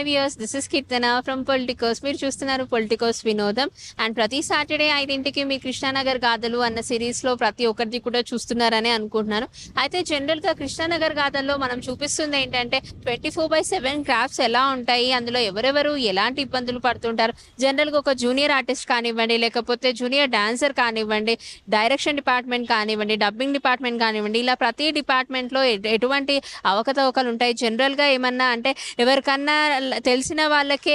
Hi viewers, this is Keerthana from Politicos. మీరు చూస్తున్నారు Politicos వినోదం. అండ్ ప్రతి సాటర్డే 5ంటికి మీ కృష్ణానగర్ గాథలు అన్న సిరీస్లో ప్రతి ఒక్కరిది కూడా చూస్తున్నారని అనుకుంటున్నాను. అయితే జనరల్గా కృష్ణానగర్ గాథల్లో మనం చూపిస్తుంది ఏంటంటే 24/7 క్రాఫ్ట్స్ ఎలా ఉంటాయి, అందులో ఎవరెవరు ఎలాంటి ఇబ్బందులు పడుతుంటారు. జనరల్గా ఒక జూనియర్ ఆర్టిస్ట్ కానివ్వండి, లేకపోతే జూనియర్ డాన్సర్ కానివ్వండి, డైరెక్షన్ డిపార్ట్మెంట్ కానివ్వండి, డబ్బింగ్ డిపార్ట్మెంట్ కానివ్వండి, ఇలా ప్రతి డిపార్ట్మెంట్లో ఎటువంటి అవకతవకలు ఉంటాయి. జనరల్గా ఏమన్నా అంటే ఎవరికన్నా తెలిసిన వాళ్ళకే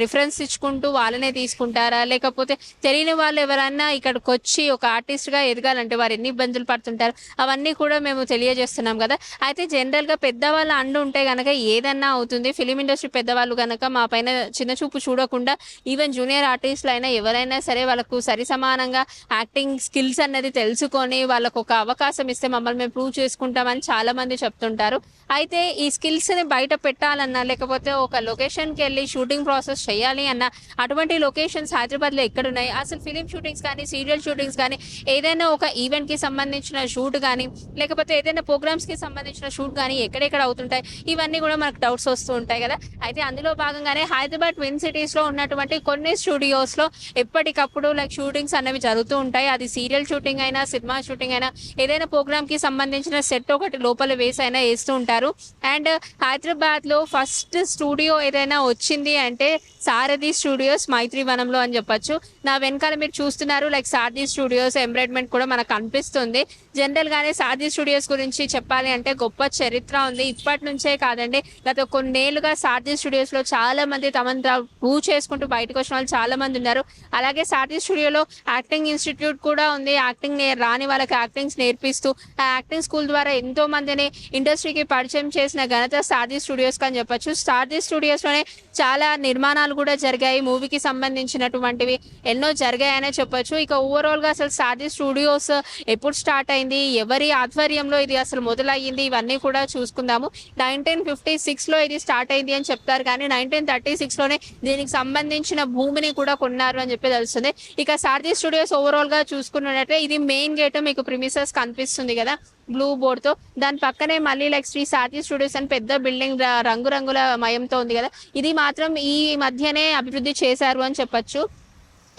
రిఫరెన్స్ ఇచ్చుకుంటూ వాళ్ళనే తీసుకుంటారా, లేకపోతే తెలియని వాళ్ళు ఎవరన్నా ఇక్కడికి వచ్చి ఒక ఆర్టిస్ట్గా ఎదగాలంటే వారు ఎన్ని ఇబ్బందులు పడుతుంటారు, అవన్నీ కూడా మేము తెలియజేస్తున్నాం కదా. అయితే జనరల్గా పెద్దవాళ్ళ అండు ఉంటే కనుక ఏదన్నా అవుతుంది. ఫిలిం ఇండస్ట్రీ పెద్దవాళ్ళు కనుక మా పైన చిన్న చూపు చూడకుండా ఈవెన్ జూనియర్ ఆర్టిస్టులు అయినా ఎవరైనా సరే వాళ్ళకు సరి సమానంగా యాక్టింగ్ స్కిల్స్ అనేది తెలుసుకొని వాళ్ళకు ఒక అవకాశం ఇస్తే మమ్మల్ని మేము ప్రూవ్ చేసుకుంటామని చాలామంది చెప్తుంటారు. అయితే ఈ స్కిల్స్ని బయట పెట్టాలన్నా, లేకపోతే ఒక లొకేషన్కి వెళ్ళి షూటింగ్ ప్రాసెస్ చేయాలి అన్న అటువంటి లొకేషన్స్ హైదరాబాద్లో ఎక్కడున్నాయి, అసలు ఫిలిం షూటింగ్స్ కానీ, సీరియల్ షూటింగ్స్ కానీ, ఏదైనా ఒక ఈవెంట్కి సంబంధించిన షూట్ కానీ, లేకపోతే ఏదైనా ప్రోగ్రామ్స్కి సంబంధించిన షూట్ కానీ ఎక్కడెక్కడ అవుతుంటాయి, ఇవన్నీ కూడా మనకు డౌట్స్ వస్తూ ఉంటాయి కదా. అయితే అందులో భాగంగానే హైదరాబాద్ ట్విన్ సిటీస్లో ఉన్నటువంటి కొన్ని స్టూడియోస్లో ఎప్పటికప్పుడు షూటింగ్స్ అనేవి జరుగుతూ ఉంటాయి. అది సీరియల్ షూటింగ్ అయినా, సినిమా షూటింగ్ అయినా, ఏదైనా ప్రోగ్రామ్కి సంబంధించిన సెట్ ఒకటి లోపల వేసి అయినా వేస్తూ ఉంటారు. అండ్ హైదరాబాద్లో ఫస్ట్ స్టూడియో ఏదైనా వచ్చింది అంటే సారథి స్టూడియోస్ మైత్రివనంలో అని చెప్పొచ్చు. నా వెనకాల మీరు చూస్తున్నారు సారథి స్టూడియోస్ ఎంబ్రాయిడ్మెంట్ కూడా మనకు కనిపిస్తుంది. జనరల్గానే సారథి స్టూడియోస్ గురించి చెప్పాలి అంటే గొప్ప చరిత్ర ఉంది. ఇప్పటి నుంచే కాదండి, గత కొన్నేళ్లుగా సారథి స్టూడియోస్లో చాలా మంది తమను ప్రూవ్ చేసుకుంటూ బయటకు వచ్చిన వాళ్ళు చాలా మంది ఉన్నారు. అలాగే సారథి స్టూడియోలో యాక్టింగ్ ఇన్స్టిట్యూట్ కూడా ఉంది. యాక్టింగ్ రాని వాళ్ళకి యాక్టింగ్స్ నేర్పిస్తూ ఆ యాక్టింగ్ స్కూల్ ద్వారా ఎంతో మందిని ఇండస్ట్రీకి పరిచయం చేసిన ఘనత సారథి స్టూడియోస్ అని చెప్పొచ్చు. సారథి స్టూడియోస్లోనే చాలా నిర్మాణాలు కూడా జరిగాయి, మూవీకి సంబంధించినటువంటివి ఎన్నో జరిగాయనే చెప్పొచ్చు. ఇక ఓవరాల్గా అసలు సారథి స్టూడియోస్ ఎప్పుడు స్టార్ట్ అయింది, ఎవరి ఆధ్వర్యంలో ఇది అసలు మొదలయ్యింది, ఇవన్నీ కూడా చూసుకుందాము. 1956లో ఇది స్టార్ట్ అయింది అని చెప్తారు, కానీ 1936లోనే దీనికి సంబంధించిన భూమిని కూడా కొన్నారు అని చెప్పి తెలుస్తుంది. ఇక సారథి స్టూడియోస్ ఓవరాల్గా చూసుకున్నట్లయితే ఇది మెయిన్ గేట్ మీకు ప్రిమిసెస్ కనిపిస్తుంది కదా బ్లూ బోర్డ్తో. దాని పక్కనే మళ్ళీ శ్రీ సారథి స్టూడియోస్ అని పెద్ద బిల్డింగ్ రంగురంగుల మయంతో ఉంది కదా, ఇది మాత్రం ఈ మధ్యనే అభివృద్ధి చేశారు అని చెప్పొచ్చు.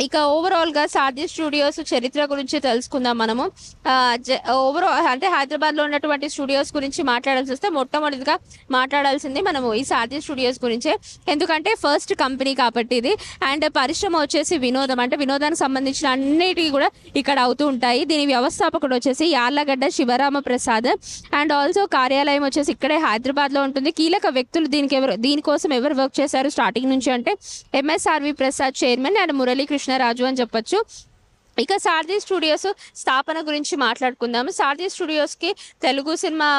ఇక ఓవరాల్గా సారథి స్టూడియోస్ చరిత్ర గురించి తెలుసుకుందాం మనము. ఓవరాల్ అంటే హైదరాబాద్లో ఉన్నటువంటి స్టూడియోస్ గురించి మాట్లాడాల్సి వస్తే మొట్టమొదటిగా మాట్లాడాల్సింది మనము ఈ సారథి స్టూడియోస్ గురించే. ఎందుకంటే ఫస్ట్ కంపెనీ కాబట్టి ఇది. అండ్ పరిశ్రమ వచ్చేసి వినోదం, అంటే వినోదానికి సంబంధించిన అన్నిటికీ కూడా ఇక్కడ అవుతూ ఉంటాయి. దీని వ్యవస్థాపకుడు వచ్చేసి యార్లగడ్డ శివరామ ప్రసాద్. అండ్ ఆల్సో కార్యాలయం వచ్చేసి ఇక్కడే హైదరాబాద్లో ఉంటుంది. కీలక వ్యక్తులు దీనికోసం ఎవరు వర్క్ చేశారు స్టార్టింగ్ నుంచి అంటే ఎంఎస్ఆర్వి ప్రసాద్ చైర్మన్ అండ్ మురళీకృష్ణ రాజు అని చెప్పొచ్చు. ఇక సారథి స్టూడియోస్ స్థాపన గురించి మాట్లాడుకుందాము. సారథి స్టూడియోస్కి తెలుగు సినిమా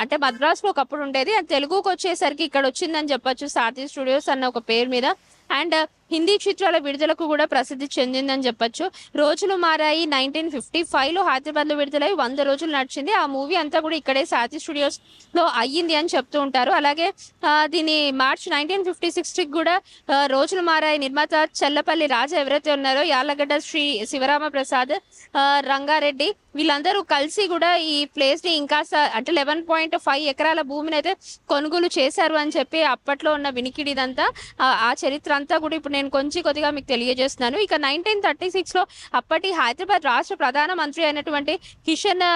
అంటే మద్రాసులో ఒకప్పుడు ఉండేది, అది తెలుగుకి వచ్చేసరికి ఇక్కడ వచ్చిందని చెప్పొచ్చు సారథి స్టూడియోస్ అన్న ఒక పేరు మీద. అండ్ హిందీ చిత్రాల విడుదలకు కూడా ప్రసిద్ధి చెందిందని చెప్పొచ్చు. రోజులు మారాయి 1955లో హైదరాబాద్లో విడుదలై 100 రోజులు నడిచింది. ఆ మూవీ అంతా కూడా ఇక్కడే సారథి స్టూడియోస్లో అయ్యింది అని చెప్తూ ఉంటారు. అలాగే దీని మార్చ్ 1956కి కూడా రోజులు మారాయి నిర్మాత చల్లపల్లి రాజా ఎవరైతే ఉన్నారో యార్లగడ్డ శ్రీ శివరామ ప్రసాద్, రంగారెడ్డి, వీళ్ళందరూ కలిసి కూడా ఈ ప్లేస్ని ఇంకా అంటే 11.5 ఎకరాల భూమిని అయితే కొనుగోలు చేశారు అని చెప్పి అప్పట్లో ఉన్న వినికిడి ఇదంతా ఆ చరిత్ర అంతా కూడా ఇప్పుడు నేను కొద్దిగా మీకు తెలియజేస్తున్నాను. ఇక 1936లో అప్పటి హైదరాబాద్ రాష్ట్ర ప్రధానమంత్రి అయినటువంటి కిషన్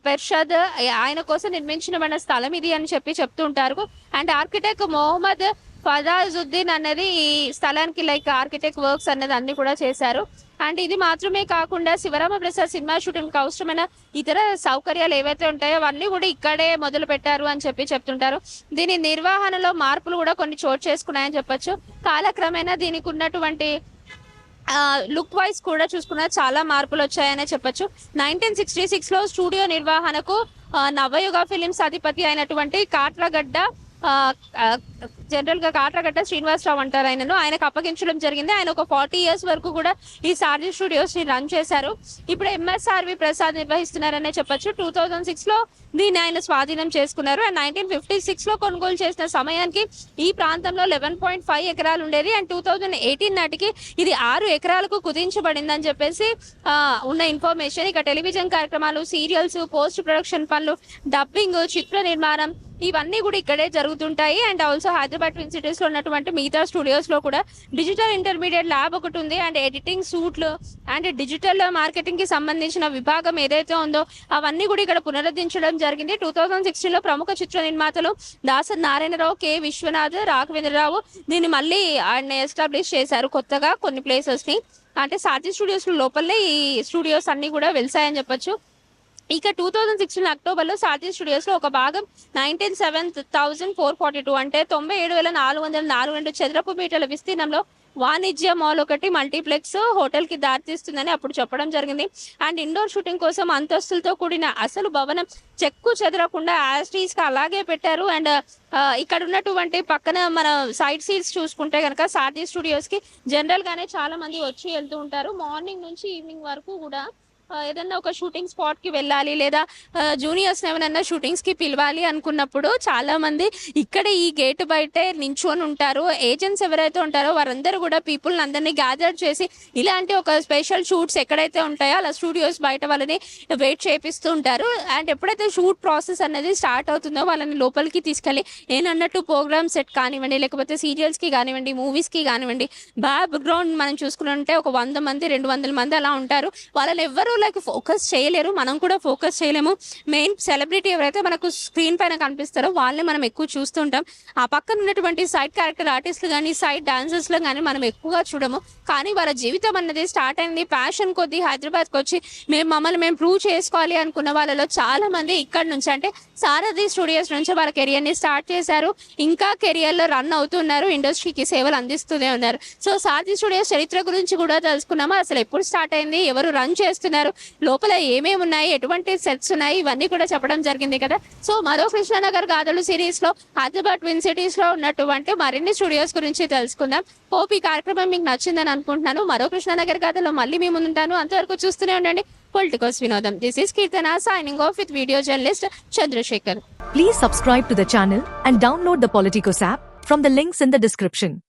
పెర్షద్ ఆయన కోసం నిర్మించిన స్థలం ఇది అని చెప్తూ ఉంటారు. అండ్ ఆర్కిటెక్ట్ మొహమ్మద్ ఫజాజుద్దీన్ అనేది ఈ స్థలానికి ఆర్కిటెక్ట్ వర్క్స్ అనేది అన్ని కూడా చేశారు. అండ్ ఇది మాత్రమే కాకుండా శివరామ ప్రసాద్ సినిమా షూటింగ్కి అవసరమైన ఇతర సౌకర్యాలు ఏవైతే ఉంటాయో అవన్నీ కూడా ఇక్కడే మొదలు పెట్టారు అని చెప్తుంటారు. దీని నిర్వహణలో మార్పులు కూడా కొన్ని చోటు చేసుకున్నాయని చెప్పొచ్చు. కాలక్రమేణా దీనికి ఉన్నటువంటి లుక్ వైజ్ కూడా చూసుకున్నా చాలా మార్పులు వచ్చాయనే చెప్పొచ్చు. 1966లో స్టూడియో నిర్వహణకు నవయుగ ఫిలిమ్స్ అధిపతి అయినటువంటి కాట్రగడ్డ జనరల్గా కాట్రగడ్డ శ్రీనివాసరావు అంటారు ఆయనకు అప్పగించడం జరిగింది. ఆయన ఒక 40 years వరకు కూడా ఈ సారథి స్టూడియోస్ని రన్ చేశారు. ఇప్పుడు ఎంఎస్ఆర్వి ప్రసాద్ నిర్వహిస్తున్నారనే చెప్పొచ్చు. 2006లో దీన్ని ఆయన స్వాధీనం చేసుకున్నారు. అండ్ 1956లో కొనుగోలు చేసిన సమయానికి ఈ ప్రాంతంలో 11.5 ఎకరాలు ఉండేది. అండ్ 2018 నాటికి ఇది 6 ఎకరాలకు కుదించబడిందని చెప్పేసి ఉన్న ఇన్ఫర్మేషన్. ఇక టెలివిజన్ కార్యక్రమాలు, సీరియల్స్, పోస్ట్ ప్రొడక్షన్ పనులు, డబ్బింగ్, చిత్ర నిర్మాణం, ఇవన్నీ కూడా ఇక్కడే జరుగుతుంటాయి. And also Hyderabad twin cities లో ఉన్నటువంటి మిగతా స్టూడియోస్ లో కూడా డిజిటల్ ఇంటర్మీడియట్ ల్యాబ్ ఒకటి ఉంది. అండ్ ఎడిటింగ్ సూట్లు అండ్ డిజిటల్ మార్కెటింగ్ కి సంబంధించిన విభాగం ఏదైతే ఉందో అవన్నీ కూడా ఇక్కడ పునరుద్ధరించడం జరిగింది. 2016 లో ప్రముఖ చిత్ర నిర్మాతలు దాసరి నారాయణరావు, కె విశ్వనాథ్, రాఘవేంద్రరావు దీన్ని మళ్ళీ ఆయన ఎస్టాబ్లిష్ చేశారు కొత్తగా కొన్ని ప్లేసెస్ ని. అంటే సారథి స్టూడియోస్ లోపలనే ఈ స్టూడియోస్ అన్ని కూడా వెలిసాయని చెప్పొచ్చు. ఇక 2016 అక్టోబర్ లో సారథి స్టూడియోస్ లో ఒక భాగం 97,442 అంటే 97,442 చదరపు మీటర్ల విస్తీర్ణంలో వాణిజ్య మాల్ ఒకటి మల్టీప్లెక్స్ హోటల్ కి దారితీస్తుందని అప్పుడు చెప్పడం జరిగింది. అండ్ ఇండోర్ షూటింగ్ కోసం అంతస్తులతో కూడిన అసలు భవనం చెక్కు చెదరకుండా యాస్టీస్ గా అలాగే పెట్టారు. అండ్ ఇక్కడ ఉన్నటువంటి పక్కన మన సైడ్ సీట్స్ చూసుకుంటే కనుక సారథి స్టూడియోస్ కి జనరల్ గానే చాలా మంది వచ్చి వెళ్తూ ఉంటారు. మార్నింగ్ నుంచి ఈవినింగ్ వరకు కూడా ఏదన్నా ఒక షూటింగ్ స్పాట్ కి వెళ్ళాలి లేదా జూనియర్స్ ఎవరైనా షూటింగ్స్ కి పిలవాలి అనుకున్నప్పుడు చాలా మంది ఇక్కడ ఈ గేట్ బయటే నించుని ఉంటారు. ఏజెంట్స్ ఎవరైతే ఉంటారో వారందరూ కూడా పీపుల్ అందరినీ గ్యాదర్ చేసి ఇలాంటి ఒక స్పెషల్ షూట్స్ ఎక్కడైతే ఉంటాయో అలా స్టూడియోస్ బయట వాళ్ళని వెయిట్ చేపిస్తూ ఉంటారు. అండ్ ఎప్పుడైతే షూట్ ప్రాసెస్ అనేది స్టార్ట్ అవుతుందో వాళ్ళని లోపలికి తీసుకెళ్ళి ఏనన్నట్టు ప్రోగ్రామ్ సెట్ కానివ్వండి లేకపోతే సీరియల్స్ కి కానివ్వండి మూవీస్ కి కానివ్వండి బ్యాక్గ్రౌండ్ మనం చూసుకుంటే ఒక 100 మంది 200 మంది అలా ఉంటారు. వాళ్ళని ఎవరు లైక్ ఫోకస్ చేయలేరు, మనం కూడా ఫోకస్ చేయలేము. మెయిన్ సెలబ్రిటీ ఎవరైతే మనకు స్క్రీన్ పైన కనిపిస్తారో వాళ్ళని మనం ఎక్కువ చూస్తుంటాం. ఆ పక్కన ఉన్నటువంటి సైడ్ క్యారెక్టర్ ఆర్టిస్టులు కానీ సైడ్ డాన్సర్స్ లో కానీ మనం ఎక్కువగా చూడము. కానీ వాళ్ళ జీవితం అన్నది స్టార్ట్ అయింది ప్యాషన్ కొద్దీ హైదరాబాద్కి వచ్చి మమ్మల్ని మేము ప్రూవ్ చేసుకోవాలి అనుకున్న వాళ్ళలో చాలా మంది ఇక్కడ నుంచి అంటే సారథి స్టూడియోస్ నుంచి వాళ్ళ కెరియర్ ని స్టార్ట్ చేశారు. ఇంకా కెరియర్ లో రన్ అవుతున్నారు, ఇండస్ట్రీకి సేవలు అందిస్తూనే ఉన్నారు. సో సారథి స్టూడియోస్ చరిత్ర గురించి కూడా తెలుసుకున్నాము. అసలు ఎప్పుడు స్టార్ట్ అయింది, ఎవరు రన్ చేస్తున్నారు, లోపల ఏమేమి ఉన్నాయి, ఎటువంటి సెట్స్ ఉన్నాయి, ఇవన్నీ కూడా చెప్పడం జరిగింది కదా. సో మరో కృష్ణానగర్ గాథలు సిరీస్ లో హైదరాబాద్ ట్విన్ సిటీస్ లో ఉన్నటువంటి మరిన్ని స్టూడియోస్ గురించి తెలుసుకుందాం. హోప్ ఈ కార్యక్రమం మీకు నచ్చిందని అనుకుంటున్నాను. మరో కృష్ణానగర్ గాథలో మళ్ళీ మీ ముందుంటాను. అంతవరకు చూస్తూనే ఉండండి పొలిటికోస్ వినోదం. This is Keerthana signing off with video journalist Chandrasekhar. Please subscribe to the channel and download the Politicos app from the links in the description.